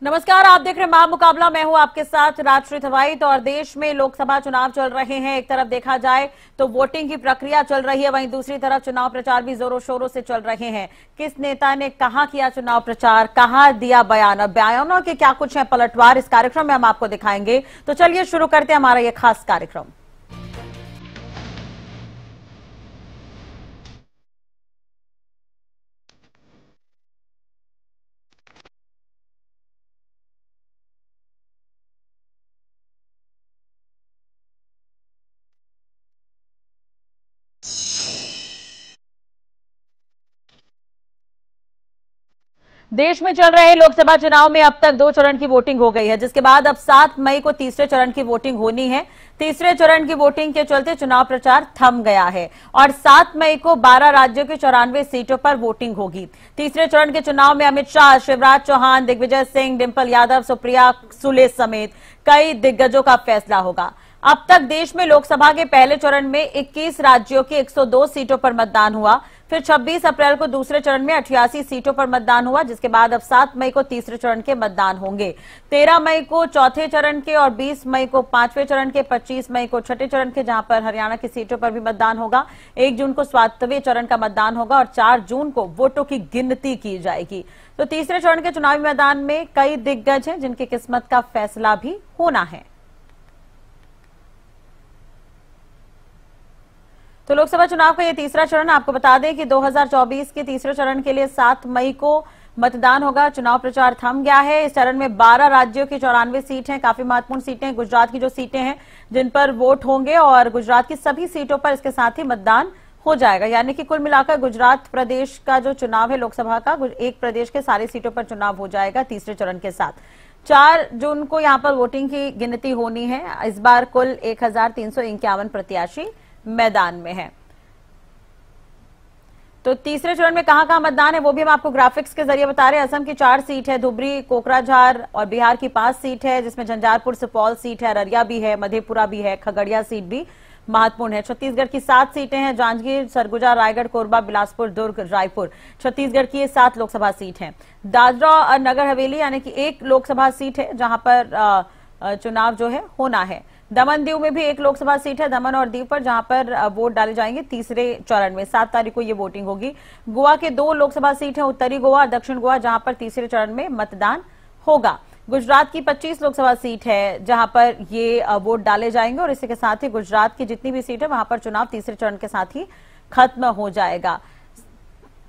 नमस्कार, आप देख रहे हैं महामुकाबला। मैं हूं आपके साथ राजश्री थवाईत। और देश में लोकसभा चुनाव चल रहे हैं। एक तरफ देखा जाए तो वोटिंग की प्रक्रिया चल रही है, वहीं दूसरी तरफ चुनाव प्रचार भी जोरों शोरों से चल रहे हैं। किस नेता ने कहां किया चुनाव प्रचार, कहां दिया बयान, और बयानों के क्या कुछ है पलटवार, इस कार्यक्रम में हम आपको दिखाएंगे। तो चलिए शुरू करते हैं हमारा ये खास कार्यक्रम। देश में चल रहे लोकसभा चुनाव में अब तक 2 चरण की वोटिंग हो गई है, जिसके बाद अब 7 मई को तीसरे चरण की वोटिंग होनी है। तीसरे चरण की वोटिंग के चलते चुनाव प्रचार थम गया है और 7 मई को 12 राज्यों की 94 सीटों पर वोटिंग होगी। तीसरे चरण के चुनाव में अमित शाह, शिवराज चौहान, दिग्विजय सिंह, डिंपल यादव, सुप्रिया सुले समेत कई दिग्गजों का फैसला होगा। अब तक देश में लोकसभा के पहले चरण में 21 राज्यों की 102 सीटों पर मतदान हुआ। फिर 26 अप्रैल को दूसरे चरण में 88 सीटों पर मतदान हुआ, जिसके बाद अब 7 मई को तीसरे चरण के मतदान होंगे। 13 मई को चौथे चरण के और 20 मई को पांचवें चरण के, 25 मई को छठे चरण के, जहां पर हरियाणा की सीटों पर भी मतदान होगा। 1 जून को 7वें चरण का मतदान होगा और 4 जून को वोटों की गिनती की जाएगी। तो तीसरे चरण के चुनावी मैदान में कई दिग्गज हैं जिनकी किस्मत का फैसला भी होना है। तो लोकसभा चुनाव का ये तीसरा चरण, आपको बता दें कि 2024 के तीसरे चरण के लिए 7 मई को मतदान होगा। चुनाव प्रचार थम गया है। इस चरण में 12 राज्यों की 94 सीट हैं, काफी महत्वपूर्ण सीटें। गुजरात की जो सीटें हैं जिन पर वोट होंगे, और गुजरात की सभी सीटों पर इसके साथ ही मतदान हो जाएगा। यानी कि कुल मिलाकर गुजरात प्रदेश का जो चुनाव है लोकसभा का, एक प्रदेश के सारी सीटों पर चुनाव हो जाएगा तीसरे चरण के साथ। 4 जून को यहां पर वोटिंग की गिनती होनी है। इस बार कुल 1351 प्रत्याशी मैदान में है। तो तीसरे चरण में कहां मतदान है वो भी हम आपको ग्राफिक्स के जरिए बता रहे हैं। असम की 4 सीट है, धुबरी, कोकराझार, और बिहार की 5 सीट है, जिसमें झंझारपुर, सुपौल सीट है, अररिया भी है, मधेपुरा भी है, खगड़िया सीट भी महत्वपूर्ण है। छत्तीसगढ़ की 7 सीटें हैं, जांजगीर, सरगुजा, रायगढ़, कोरबा, बिलासपुर, दुर्ग, रायपुर। छत्तीसगढ़ की ये 7 लोकसभा सीट है। दादरा और नगर हवेली यानी कि 1 लोकसभा सीट है जहां पर चुनाव जो है होना है। दमन दीव में भी 1 लोकसभा सीट है, दमन और दीव पर, जहां पर वोट डाले जाएंगे तीसरे चरण में। 7 तारीख को ये वोटिंग होगी। गोवा के 2 लोकसभा सीट है, उत्तरी गोवा और दक्षिण गोवा, जहां पर तीसरे चरण में मतदान होगा। गुजरात की 25 लोकसभा सीट है जहां पर ये वोट डाले जाएंगे, और इसी के साथ ही गुजरात की जितनी भी सीट है वहां पर चुनाव तीसरे चरण के साथ ही खत्म हो जाएगा।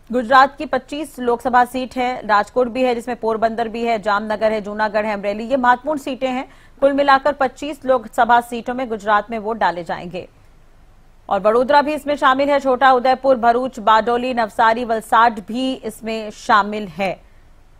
गुजरात की 25 लोकसभा सीट है, राजकोट भी है जिसमें पोरबंदर भी है, जामनगर है, जूनागढ़ है, अमरेली, ये महत्वपूर्ण सीटें हैं। कुल मिलाकर 25 लोकसभा सीटों में गुजरात में वोट डाले जाएंगे। और वडोदरा भी इसमें शामिल है, छोटा उदयपुर, भरूच, बारडोली, नवसारी, वलसाड भी इसमें शामिल है।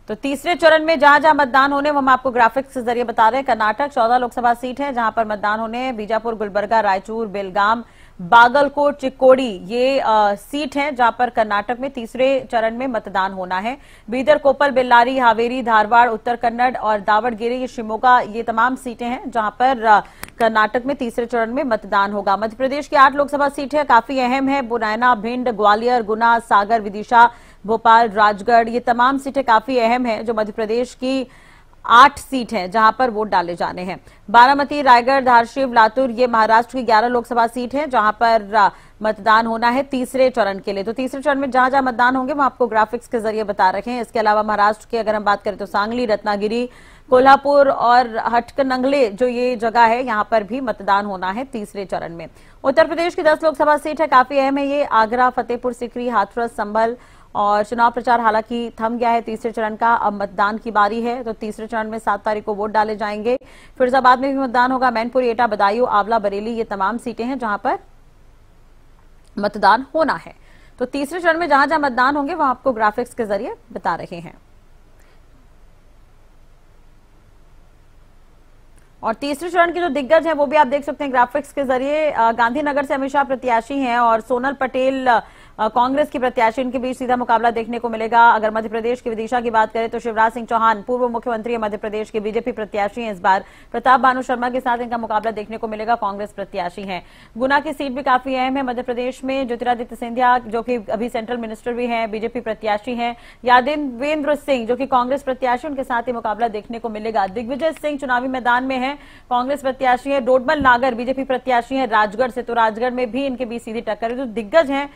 तो तीसरे चरण में जहां जहां मतदान होने वो हम आपको ग्राफिक्स के जरिए बता रहे हैं। कर्नाटक 14 लोकसभा सीट है जहां पर मतदान होने हैं। बीजापुर, गुलबर्गा, रायचूर, बेलगाम, बागलकोट, चिक्कोड़ी ये सीट है जहां पर कर्नाटक में तीसरे चरण में मतदान होना है। बीदर, कोपल, बेल्लारी, हावेरी, धारवाड़, उत्तर कन्नड़ और दावड़गिरी, शिमोगा, ये तमाम सीटें हैं जहां पर कर्नाटक में तीसरे चरण में मतदान होगा। मध्य प्रदेश की 8 लोकसभा सीटें काफी अहम है। मुरैना, भिंड, ग्वालियर, गुना, सागर, विदिशा, भोपाल, राजगढ़, ये तमाम सीटें काफी अहम है जो मध्य प्रदेश की 8 सीट है जहां पर वोट डाले जाने हैं। बारामती, रायगढ़, धारशिव, लातूर, ये महाराष्ट्र की 11 लोकसभा सीट है जहां पर मतदान होना है तीसरे चरण के लिए। तो तीसरे चरण में जहां जहां मतदान होंगे वो आपको ग्राफिक्स के जरिए बता रखे हैं। इसके अलावा महाराष्ट्र की अगर हम बात करें तो सांगली, रत्नागिरी, कोल्हापुर और हटकनंगले जो ये जगह है यहां पर भी मतदान होना है तीसरे चरण में। उत्तर प्रदेश की 10 लोकसभा सीट है, काफी अहम है ये। आगरा, फतेहपुर सीकरी, हाथरस, संभल, और चुनाव प्रचार हालांकि थम गया है तीसरे चरण का। अब मतदान की बारी है। तो तीसरे चरण में 7 तारीख को वोट डाले जाएंगे। फिरोजाबाद में भी मतदान होगा। मैनपुरी, एटा, बदायूं, आंवला, बरेली, ये तमाम सीटें हैं जहां पर मतदान होना है। तो तीसरे चरण में जहां जहां मतदान होंगे वहां आपको ग्राफिक्स के जरिए बता रहे हैं। और तीसरे चरण के जो दिग्गज हैं वो भी आप देख सकते हैं ग्राफिक्स के जरिए। गांधीनगर से अमित शाह प्रत्याशी हैं और सोनल पटेल कांग्रेस की प्रत्याशी इनके बीच सीधा मुकाबला देखने को मिलेगा। अगर मध्य प्रदेश की विदिशा की बात करें तो शिवराज सिंह चौहान पूर्व मुख्यमंत्री मध्य प्रदेश के बीजेपी प्रत्याशी हैं। इस बार प्रताप भानु शर्मा के साथ इनका मुकाबला देखने को मिलेगा, कांग्रेस प्रत्याशी हैं। गुना की सीट भी काफी अहम है मध्य प्रदेश में। ज्योतिरादित्य सिंधिया जो कि अभी सेंट्रल मिनिस्टर भी हैं, बीजेपी प्रत्याशी हैं। यादवेंद्र सिंह जो कि कांग्रेस प्रत्याशी, उनके साथ ही मुकाबला देखने को मिलेगा। दिग्विजय सिंह चुनावी मैदान में है, कांग्रेस प्रत्याशी है। डोडमल नागर बीजेपी प्रत्याशी है राजगढ़ से, तो राजगढ़ में भी इनके बीच सीधी टक्कर है। जो दिग्गज हैं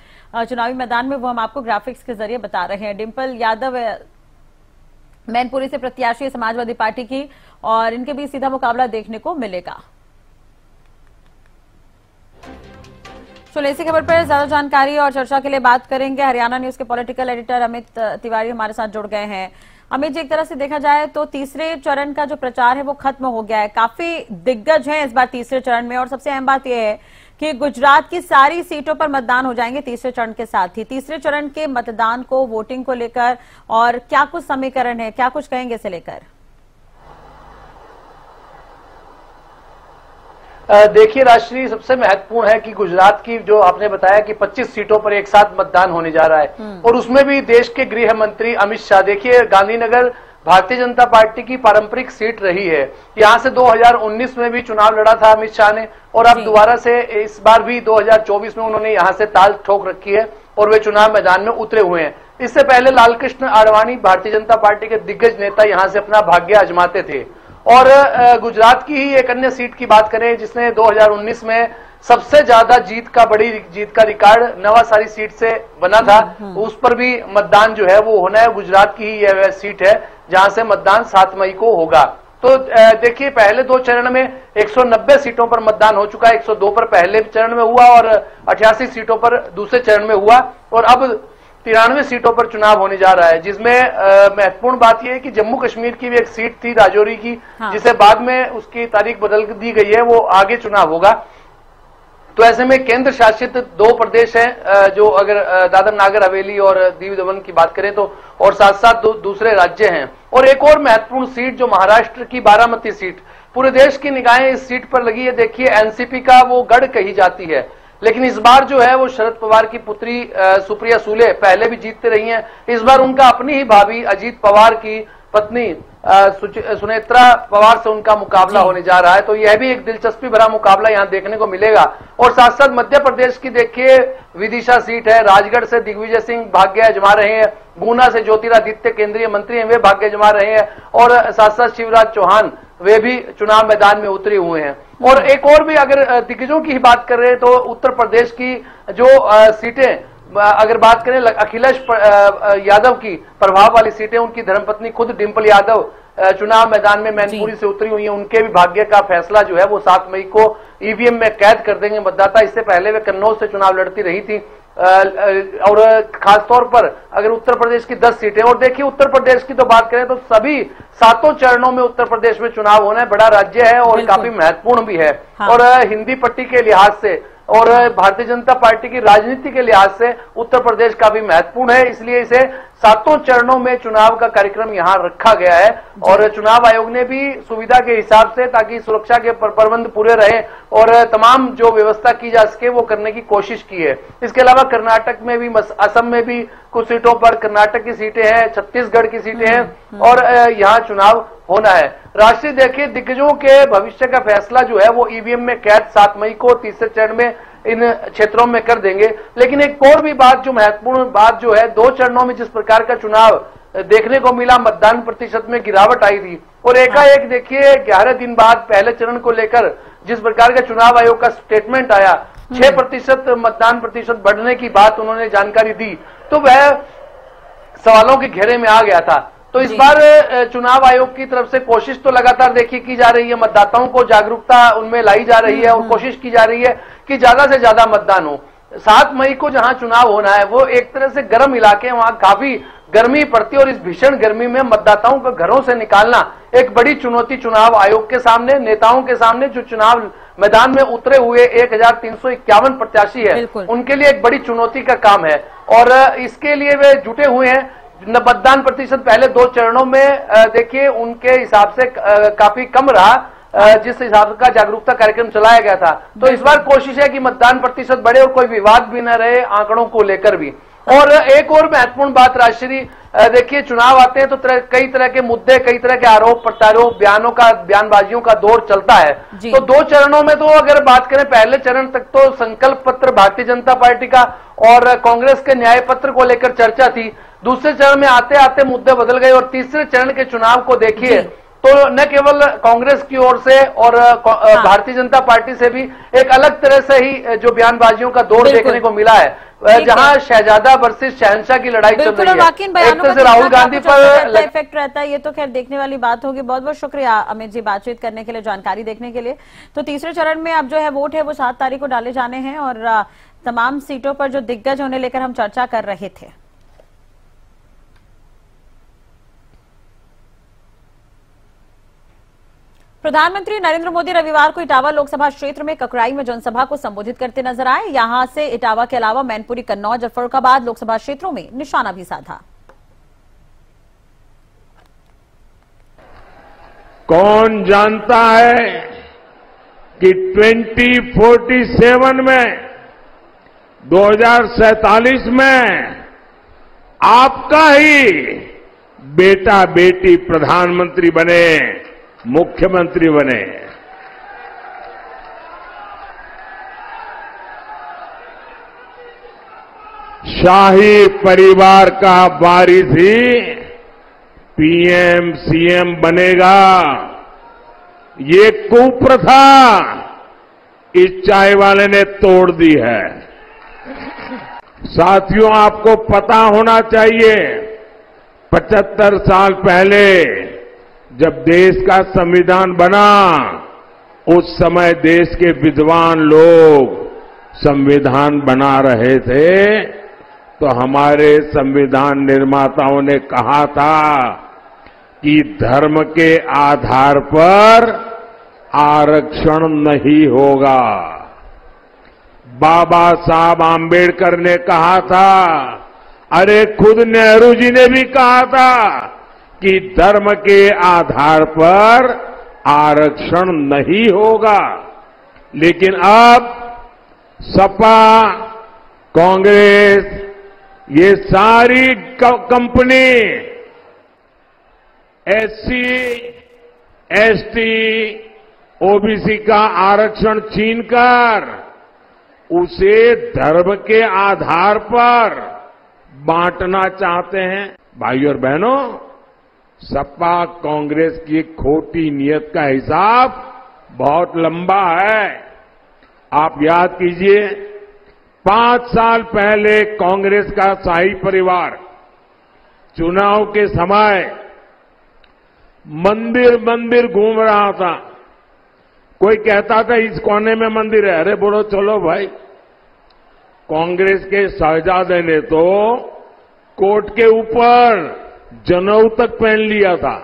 चुनावी मैदान में वो हम आपको ग्राफिक्स के जरिए बता रहे हैं। डिंपल यादव मैनपुरी से प्रत्याशी है समाजवादी पार्टी की, और इनके बीच सीधा मुकाबला देखने को मिलेगा। चलो इसी खबर पर ज्यादा जानकारी और चर्चा के लिए बात करेंगे। हरियाणा न्यूज के पॉलिटिकल एडिटर अमित तिवारी हमारे साथ जुड़ गए हैं। अमित जी, एक तरह से देखा जाए तो तीसरे चरण का जो प्रचार है वो खत्म हो गया है, काफी दिग्गज हैं इस बार तीसरे चरण में, और सबसे अहम बात यह है कि गुजरात की सारी सीटों पर मतदान हो जाएंगे तीसरे चरण के साथ ही। तीसरे चरण के मतदान को, वोटिंग को लेकर और क्या कुछ समीकरण है, क्या कुछ कहेंगे इसे लेकर? देखिए राष्ट्रीय, सबसे महत्वपूर्ण है कि गुजरात की जो आपने बताया कि 25 सीटों पर एक साथ मतदान होने जा रहा है, और उसमें भी देश के गृह मंत्री अमित शाह, देखिए गांधीनगर भारतीय जनता पार्टी की पारंपरिक सीट रही है। यहां से 2019 में भी चुनाव लड़ा था अमित शाह ने, और अब दोबारा से इस बार भी 2024 में उन्होंने यहां से ताल ठोक रखी है और वे चुनाव मैदान में उतरे हुए हैं। इससे पहले लालकृष्ण आडवाणी भारतीय जनता पार्टी के दिग्गज नेता यहां से अपना भाग्य आजमाते थे। और गुजरात की ही एक अन्य सीट की बात करें जिसने 2019 में सबसे ज्यादा बड़ी जीत का रिकॉर्ड नवासारी सीट से बना था, उस पर भी मतदान जो है वो होना है। गुजरात की ही यह सीट है जहां से मतदान 7 मई को होगा। तो देखिए पहले 2 चरण में 190 सीटों पर मतदान हो चुका है। 102 पर पहले चरण में हुआ और 88 सीटों पर दूसरे चरण में हुआ, और अब 93 सीटों पर चुनाव होने जा रहा है, जिसमें महत्वपूर्ण बात यह है कि जम्मू कश्मीर की भी एक सीट थी राजौरी की, जिसे बाद में उसकी तारीख बदल दी गई है, वो आगे चुनाव होगा। तो ऐसे में केंद्र शासित 2 प्रदेश हैं जो अगर दादर नागर हवेली और दीव दमन की बात करें तो, और साथ साथ दूसरे राज्य हैं। और एक और महत्वपूर्ण सीट जो महाराष्ट्र की बारामती सीट, पूरे देश की निगाहें इस सीट पर लगी है। देखिए एनसीपी का वो गढ़ कही जाती है, लेकिन इस बार जो है वो शरद पवार की पुत्री सुप्रिया सुले पहले भी जीतते रही हैं। इस बार उनका अपनी ही भाभी अजीत पवार की पत्नी सुनेत्रा पवार से उनका मुकाबला होने जा रहा है। तो यह भी एक दिलचस्पी भरा मुकाबला यहां देखने को मिलेगा। और साथ साथ मध्य प्रदेश की देखिए विदिशा सीट है, राजगढ़ से दिग्विजय सिंह भाग्य आजमा रहे हैं, गुना से ज्योतिरादित्य केंद्रीय मंत्री हैं वे भाग्य आजमा रहे हैं, और साथ साथ शिवराज चौहान वे भी चुनाव मैदान में उतरे हुए हैं। और एक और भी अगर दिग्गजों की बात कर रहे हैं तो उत्तर प्रदेश की जो सीटें अगर बात करें अखिलेश यादव की प्रभाव वाली सीटें, उनकी धर्मपत्नी खुद डिंपल यादव चुनाव मैदान में मैनपुरी से उतरी हुई है। उनके भी भाग्य का फैसला जो है वो 7 मई को ईवीएम में कैद कर देंगे मतदाता। इससे पहले वे कन्नौज से चुनाव लड़ती रही थी। और खासतौर पर अगर उत्तर प्रदेश की 10 सीटें, और देखिए उत्तर प्रदेश की तो बात करें तो सभी 7 चरणों में उत्तर प्रदेश में चुनाव होना है। बड़ा राज्य है और काफी महत्वपूर्ण भी है। और हिंदी पट्टी के लिहाज से और भारतीय जनता पार्टी की राजनीति के लिहाज से उत्तर प्रदेश काफी महत्वपूर्ण है, इसलिए इसे 7 चरणों में चुनाव का कार्यक्रम यहां रखा गया है। और चुनाव आयोग ने भी सुविधा के हिसाब से, ताकि सुरक्षा के प्रबंध पूरे रहे और तमाम जो व्यवस्था की जा सके वो करने की कोशिश की है। इसके अलावा कर्नाटक में भी, असम में भी कुछ सीटों पर, कर्नाटक की सीटें हैं, छत्तीसगढ़ की सीटें हैं, और यहाँ चुनाव होना है। राष्ट्रीय देखिए दिग्गजों के भविष्य का फैसला जो है वो ईवीएम में कैद 7 मई को तीसरे चरण में इन क्षेत्रों में कर देंगे। लेकिन एक और भी बात जो महत्वपूर्ण बात जो है, 2 चरणों में जिस प्रकार का चुनाव देखने को मिला, मतदान प्रतिशत में गिरावट आई थी, और एकाएक देखिए 11 दिन बाद पहले चरण को लेकर जिस प्रकार का चुनाव आयोग का स्टेटमेंट आया, 6% मतदान प्रतिशत बढ़ने की बात उन्होंने जानकारी दी, तो वह सवालों के घेरे में आ गया था। तो इस बार चुनाव आयोग की तरफ से कोशिश तो लगातार देखिए की जा रही है, मतदाताओं को जागरूकता उनमें लाई जा रही है और कोशिश की जा रही है कि ज्यादा से ज्यादा मतदान हो। 7 मई को जहां चुनाव होना है वो एक तरह से गर्म इलाके, वहां काफी गर्मी पड़ती है, और इस भीषण गर्मी में मतदाताओं को घरों से निकालना एक बड़ी चुनौती चुनाव आयोग के सामने, नेताओं के सामने, जो चुनाव मैदान में उतरे हुए 1351 प्रत्याशी है, उनके लिए एक बड़ी चुनौती का काम है। और इसके लिए वे जुटे हुए हैं। मतदान प्रतिशत पहले 2 चरणों में देखिए उनके हिसाब से काफी कम रहा, जिस हिसाब का जागरूकता कार्यक्रम चलाया गया था। तो इस बार कोशिश है कि मतदान प्रतिशत बढ़े और कोई विवाद भी न रहे आंकड़ों को लेकर भी। और एक और महत्वपूर्ण बात राजश्री, देखिए चुनाव आते हैं तो कई तरह के मुद्दे, कई तरह के आरोप प्रत्यारोप, बयानबाजियों का दौर चलता है। तो 2 चरणों में तो अगर बात करें, पहले चरण तक तो संकल्प पत्र भारतीय जनता पार्टी का और कांग्रेस के न्याय पत्र को लेकर चर्चा थी। दूसरे चरण में आते आते मुद्दे बदल गए और तीसरे चरण के चुनाव को देखिए तो न केवल कांग्रेस की ओर से और भारतीय जनता पार्टी से भी एक अलग तरह से ही जो बयानबाजियों का दौर देखने को मिला है, जहां शहजादा वर्सेस शहंशाह की लड़ाई चल रही है। एक तरह से राहुल गांधी पर इफेक्ट रहता है, ये तो खैर देखने वाली बात होगी। बहुत बहुत शुक्रिया अमित जी बातचीत करने के लिए, जानकारी देखने के लिए। तो तीसरे चरण में अब जो है वोट है वो 7 तारीख को डाले जाने हैं और तमाम सीटों पर जो दिग्गज होने लेकर हम चर्चा कर रहे थे। प्रधानमंत्री नरेंद्र मोदी रविवार को इटावा लोकसभा क्षेत्र में ककराई में जनसभा को संबोधित करते नजर आए। यहां से इटावा के अलावा मैनपुरी, कन्नौज और फर्रुखाबाद लोकसभा क्षेत्रों में निशाना भी साधा। कौन जानता है कि 2047 में 2047 में आपका ही बेटा बेटी प्रधानमंत्री बने, मुख्यमंत्री बने। शाही परिवार का वारिस ही पीएम सीएम बनेगा। ये कुप्रथा इस चाय वाले ने तोड़ दी है। साथियों, आपको पता होना चाहिए 75 साल पहले जब देश का संविधान बना, उस समय देश के विद्वान लोग संविधान बना रहे थे तो हमारे संविधान निर्माताओं ने कहा था कि धर्म के आधार पर आरक्षण नहीं होगा। बाबा साहब आंबेडकर ने कहा था, अरे खुद नेहरू जी ने भी कहा था कि धर्म के आधार पर आरक्षण नहीं होगा। लेकिन अब सपा, कांग्रेस, ये सारी कंपनी एससी, एसटी, ओबीसी का आरक्षण छीनकर उसे धर्म के आधार पर बांटना चाहते हैं। भाइयों और बहनों, सपा कांग्रेस की खोटी नीयत का हिसाब बहुत लंबा है। आप याद कीजिए, 5 साल पहले कांग्रेस का शाही परिवार चुनाव के समय मंदिर मंदिर घूम रहा था। कोई कहता था इस कोने में मंदिर है, अरे बोलो चलो भाई। कांग्रेस के शहजादे ने तो कोट के ऊपर जनेऊ तक पहन लिया था।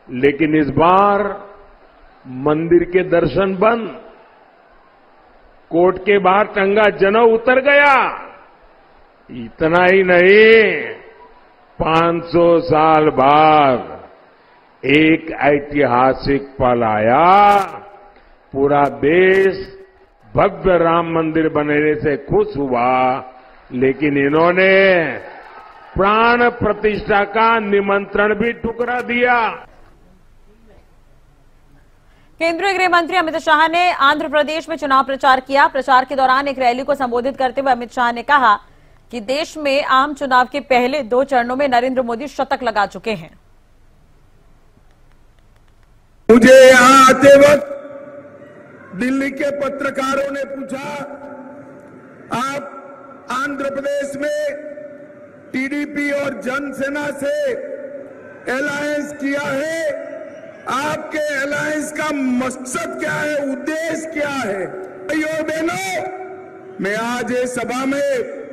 लेकिन इस बार मंदिर के दर्शन बंद, कोट के बाहर टंगा जनेऊ उतर गया। इतना ही नहीं, 500 साल बाद एक ऐतिहासिक पल आया। पूरा देश भव्य राम मंदिर बनने से खुश हुआ, लेकिन इन्होंने प्राण प्रतिष्ठा का निमंत्रण भी ठुकरा दिया। केंद्रीय गृह मंत्री अमित शाह ने आंध्र प्रदेश में चुनाव प्रचार किया। प्रचार के दौरान एक रैली को संबोधित करते हुए अमित शाह ने कहा कि देश में आम चुनाव के पहले 2 चरणों में नरेंद्र मोदी शतक लगा चुके हैं। मुझे यहां आते वक्त दिल्ली के पत्रकारों ने पूछा, आप आंध्र प्रदेश में टीडीपी और जनसेना से अलायंस किया है, आपके अलायंस का मकसद क्या है, उद्देश्य क्या है? भाइयों बहनों, मैं आज इस सभा में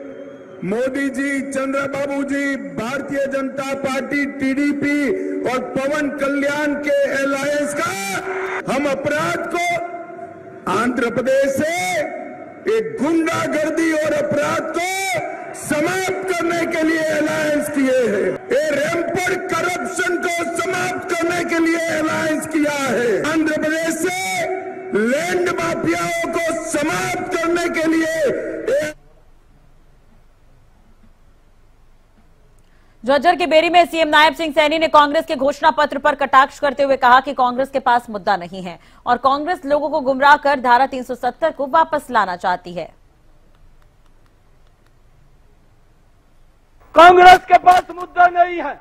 मोदी जी, चंद्रबाबू जी, भारतीय जनता पार्टी, टीडीपी और पवन कल्याण के अलायंस का हम अपराध को आंध्र प्रदेश से एक गुंडागर्दी और अपराध को समाप्त करने के लिए अलायंस किए हैं। ये रैंपेंट करप्शन को समाप्त करने के लिए अलायंस किया है। आंध्र प्रदेश से लैंड माफियाओं को समाप्त करने के लिए झज्जर की बेरी में सीएम नायब सिंह सैनी ने कांग्रेस के घोषणा पत्र पर कटाक्ष करते हुए कहा कि कांग्रेस के पास मुद्दा नहीं है और कांग्रेस लोगों को गुमराह कर धारा 370 को वापस लाना चाहती है। कांग्रेस के पास मुद्दा नहीं है।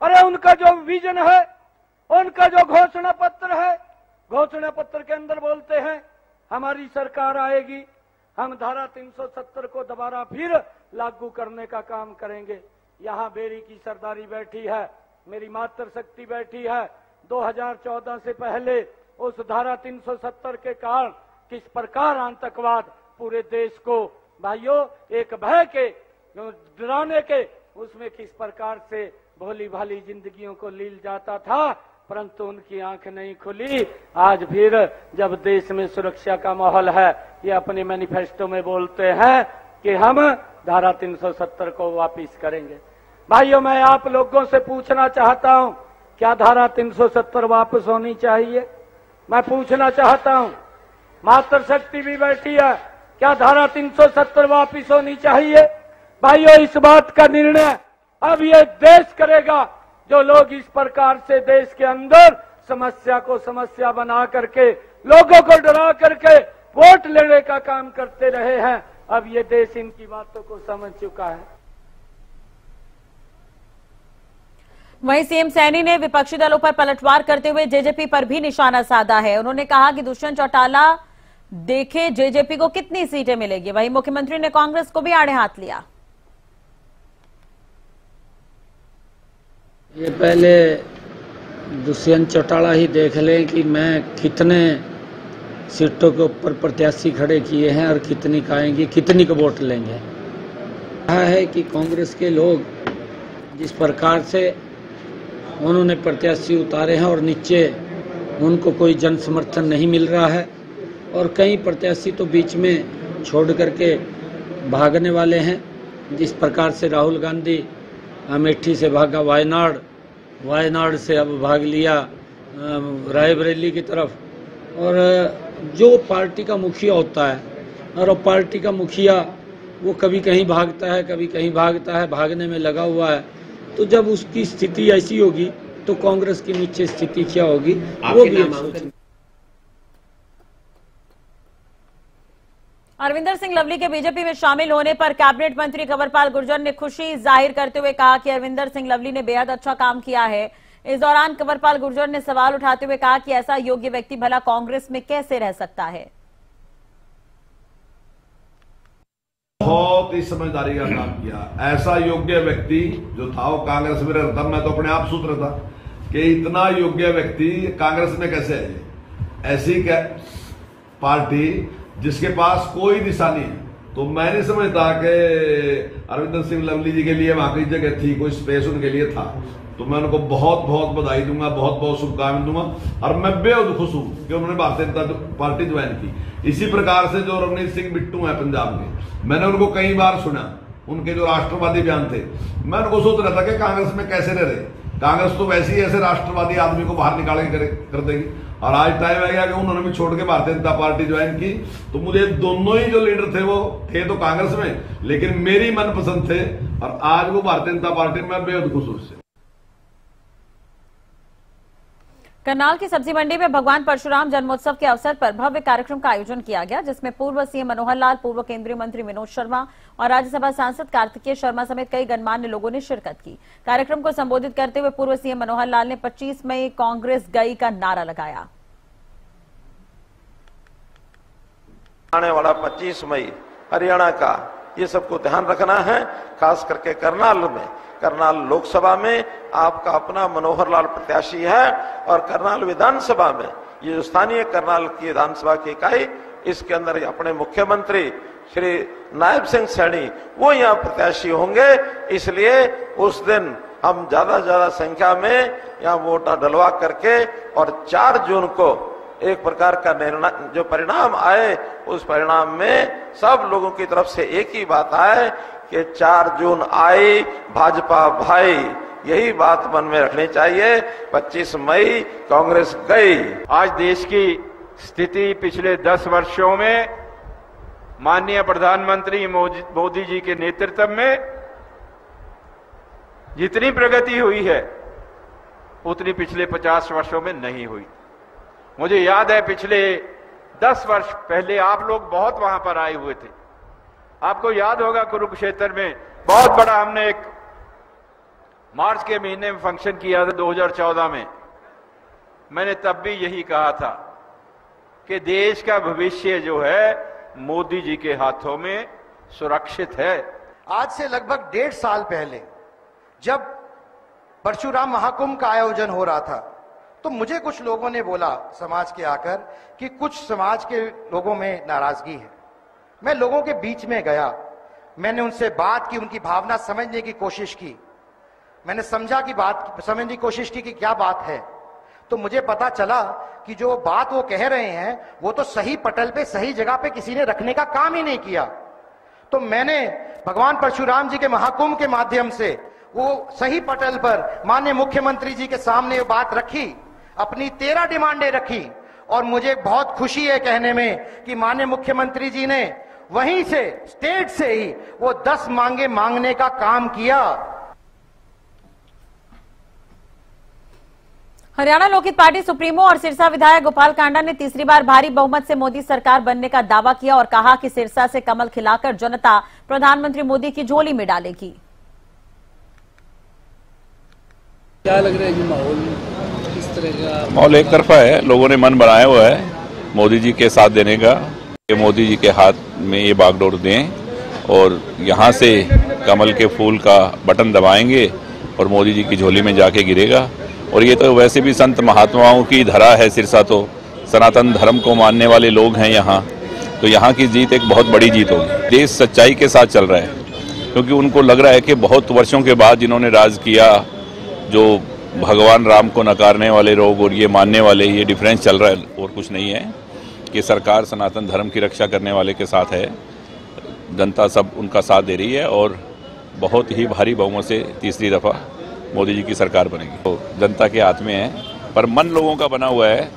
अरे उनका जो विजन है, उनका जो घोषणा पत्र है, घोषणा पत्र के अंदर बोलते हैं हमारी सरकार आएगी, हम धारा 370 को दोबारा फिर लागू करने का काम करेंगे। यहाँ बेरी की सरदारी बैठी है, मेरी मातृशक्ति बैठी है। 2014 से पहले उस धारा 370 के कारण किस प्रकार आतंकवाद पूरे देश को भाइयों एक भय के डराने के उसमें किस प्रकार से भोली भाली जिंदगियों को लील जाता था, परंतु उनकी आंख नहीं खुली। आज फिर जब देश में सुरक्षा का माहौल है, ये अपने मैनिफेस्टो में बोलते हैं कि हम धारा 370 को वापस करेंगे। भाइयों, मैं आप लोगों से पूछना चाहता हूं, क्या धारा 370 वापस होनी चाहिए? मैं पूछना चाहता हूं, मातृशक्ति भी बैठी है, क्या धारा 370 वापस होनी चाहिए? भाइयों, इस बात का निर्णय अब ये देश करेगा। जो लोग इस प्रकार से देश के अंदर समस्या को समस्या बना करके लोगों को डरा करके वोट लेने का काम करते रहे हैं, अब ये देश इनकी बातों को समझ चुका है। वहीं सीएम सैनी ने विपक्षी दलों पर पलटवार करते हुए जेजेपी पर भी निशाना साधा है। उन्होंने कहा कि दुष्यंत चौटाला देखे जेजेपी को कितनी सीटें मिलेगी। वहीं मुख्यमंत्री ने कांग्रेस को भी आड़े हाथ लिया। ये पहले दुष्यंत चौटाला ही देख लें कि मैं कितने सीटों के ऊपर प्रत्याशी खड़े किए हैं और कितनी का आएंगी, कितनी को वोट लेंगे। कहा है कि कांग्रेस के लोग जिस प्रकार से उन्होंने प्रत्याशी उतारे हैं और नीचे उनको कोई जन समर्थन नहीं मिल रहा है और कई प्रत्याशी तो बीच में छोड़ करके भागने वाले हैं। जिस प्रकार से राहुल गांधी अमेठी से भागा वायनाड से अब भाग लिया रायबरेली की तरफ। और जो पार्टी का मुखिया होता है और पार्टी का मुखिया वो कभी कहीं भागता है, कभी कहीं भागता है, भागने में लगा हुआ है। तो जब उसकी स्थिति ऐसी होगी तो कांग्रेस की नीचे स्थिति क्या होगी वो भी। अरविंदर सिंह लवली के बीजेपी में शामिल होने पर कैबिनेट मंत्री कंवरपाल गुर्जर ने खुशी जाहिर करते हुए कहा कि अरविंदर सिंह लवली ने बेहद अच्छा काम किया है। इस दौरान कंवरपाल गुर्जर ने सवाल उठाते हुए कहा कि ऐसा योग्य व्यक्ति भला कांग्रेस में कैसे रह सकता है। बहुत ही समझदारी का काम किया। ऐसा योग्य व्यक्ति जो था वो कांग्रेस में रहता, मैं तो अपने आप सूत्र था कि इतना योग्य व्यक्ति कांग्रेस में कैसे है। ऐसी पार्टी जिसके पास कोई दिशा नहीं है। तो मैं नहीं समझता कि अरविंदर सिंह लवली जी के लिए वहां की जगह थी, कोई स्पेस उनके लिए था। तो मैं उनको बहुत बहुत बधाई दूंगा, बहुत बहुत शुभकामनाएं दूंगा और मैं बेहद खुश हूं कि उन्होंने भारतीय जनता पार्टी ज्वाइन की। इसी प्रकार से जो रवनीत सिंह बिट्टू है पंजाब के, मैंने उनको कई बार सुना, उनके जो राष्ट्रवादी बयान थे, मैं उनको सोच रहा था कि कांग्रेस में कैसे रह रहे। कांग्रेस तो वैसे ही ऐसे राष्ट्रवादी आदमी को बाहर निकाल के कर देगी। और आज टाइम आ गया कि उन्होंने भी छोड़ के भारतीय जनता पार्टी ज्वाइन की। तो मुझे दोनों ही जो लीडर थे वो थे तो कांग्रेस में, लेकिन मेरी मनपसंद थे और आज वो भारतीय जनता पार्टी में बेहद खुश हूं। करनाल की सब्जी मंडी में भगवान परशुराम जन्मोत्सव के अवसर पर भव्य कार्यक्रम का आयोजन किया गया, जिसमें पूर्व सीएम मनोहर लाल, पूर्व केंद्रीय मंत्री मनोज शर्मा और राज्यसभा सांसद कार्तिकेय शर्मा समेत कई गणमान्य लोगों ने शिरकत की। कार्यक्रम को संबोधित करते हुए पूर्व सीएम मनोहर लाल ने 25 मई कांग्रेस गई का नारा लगाया। आने वाला 25 मई हरियाणा का, ये सबको ध्यान रखना है। खास करके करनाल लोकसभा में आपका अपना मनोहर लाल प्रत्याशी है और करनाल विधानसभा में ये जो स्थानीय करनाल की विधानसभा की इकाई, इसके अंदर अपने मुख्यमंत्री श्री नायब सिंह सैनी वो यहाँ प्रत्याशी होंगे। इसलिए उस दिन हम ज्यादा से ज्यादा संख्या में यहाँ वोट डलवा करके और 4 जून को एक प्रकार का निर्णय जो परिणाम आए, उस परिणाम में सब लोगों की तरफ से एक ही बात आए कि 4 जून आई, भाजपा भाई यही बात मन में रखनी चाहिए। 25 मई कांग्रेस गई। आज देश की स्थिति पिछले 10 वर्षों में माननीय प्रधानमंत्री मोदी जी के नेतृत्व में जितनी प्रगति हुई है उतनी पिछले 50 वर्षों में नहीं हुई। मुझे याद है पिछले 10 वर्ष पहले आप लोग बहुत वहां पर आए हुए थे। आपको याद होगा कुरुक्षेत्र में बहुत बड़ा हमने एक मार्च के महीने में फंक्शन किया था 2014 में। मैंने तब भी यही कहा था कि देश का भविष्य जो है मोदी जी के हाथों में सुरक्षित है। आज से लगभग 1.5 साल पहले जब परशुराम महाकुंभ का आयोजन हो रहा था तो मुझे कुछ लोगों ने बोला समाज के आकर कि कुछ समाज के लोगों में नाराजगी है। मैं लोगों के बीच में गया, मैंने उनसे बात की, उनकी भावना समझने की कोशिश की। मैंने समझने की कोशिश की कि क्या बात है। तो मुझे पता चला कि जो बात वो कह रहे हैं वो तो सही पटल पे सही जगह पे किसी ने रखने का काम ही नहीं किया। तो मैंने भगवान परशुराम जी के महाकुंभ के माध्यम से वो सही पटल पर माननीय मुख्यमंत्री जी के सामने वो बात रखी, अपनी 13 डिमांडें रखी और मुझे बहुत खुशी है कहने में कि माननीय मुख्यमंत्री जी ने वहीं से स्टेट से ही वो 10 मांगे मांगने का काम किया। हरियाणा लोकहित पार्टी सुप्रीमो और सिरसा विधायक गोपाल कांडा ने तीसरी बार भारी बहुमत से मोदी सरकार बनने का दावा किया और कहा कि सिरसा से कमल खिलाकर जनता प्रधानमंत्री मोदी की झोली में डालेगी। क्या लग रहा है कि माहौल किस तरह का? माहौल एक तरफा है, लोगों ने मन बनाया हुआ है मोदी जी के साथ देने का, कि मोदी जी के हाथ में ये बागडोर दें और यहाँ से कमल के फूल का बटन दबाएंगे और मोदी जी की झोली में जाके गिरेगा। और ये तो वैसे भी संत महात्माओं की धरा है सिरसा, तो सनातन धर्म को मानने वाले लोग हैं यहाँ, तो यहाँ की जीत एक बहुत बड़ी जीत होगी। देश सच्चाई के साथ चल रहा है क्योंकि उनको लग रहा है कि बहुत वर्षों के बाद जिन्होंने राज किया, जो भगवान राम को नकारने वाले लोग और ये मानने वाले, ये डिफरेंस चल रहा है और कुछ नहीं है कि सरकार सनातन धर्म की रक्षा करने वाले के साथ है। जनता सब उनका साथ दे रही है और बहुत ही भारी बहुमत से तीसरी दफा मोदी जी की सरकार बनेगी। तो जनता के हाथ में है, पर मन लोगों का बना हुआ है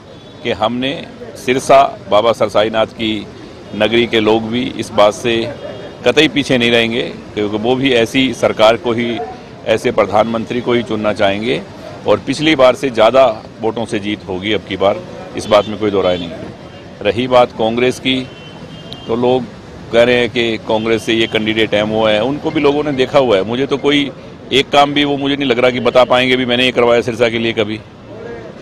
कि हमने सिरसा बाबा सरसाईनाथ की नगरी के लोग भी इस बात से कतई पीछे नहीं रहेंगे क्योंकि वो भी ऐसी सरकार को ही, ऐसे प्रधानमंत्री को ही चुनना चाहेंगे और पिछली बार से ज़्यादा वोटों से जीत होगी अब की बार, इस बात में कोई दो राय नहीं। रही बात कांग्रेस की, तो लोग कह रहे हैं कि कांग्रेस से ये कैंडिडेट है वो है, उनको भी लोगों ने देखा हुआ है। मुझे तो कोई एक काम भी वो मुझे नहीं लग रहा कि बता पाएंगे भी मैंने ये करवाया सिरसा के लिए कभी,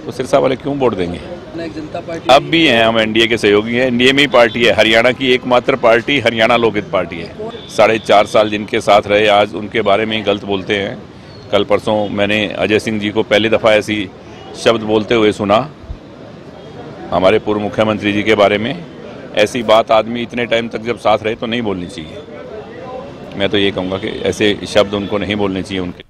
तो सिरसा वाले क्यों वोट देंगे। जनता पार्टी अब भी हैं, हम एनडीए के सहयोगी हैं, एनडीए में ही पार्टी है, हरियाणा की एकमात्र पार्टी हरियाणा लोकहित पार्टी है। 4.5 साल जिनके साथ रहे आज उनके बारे में ही गलत बोलते हैं। कल परसों मैंने अजय सिंह जी को पहली दफ़ा ऐसी शब्द बोलते हुए सुना हमारे पूर्व मुख्यमंत्री जी के बारे में। ऐसी बात आदमी इतने टाइम तक जब साथ रहे तो नहीं बोलनी चाहिए। मैं तो ये कहूँगा कि ऐसे शब्द उनको नहीं बोलने चाहिए उनके।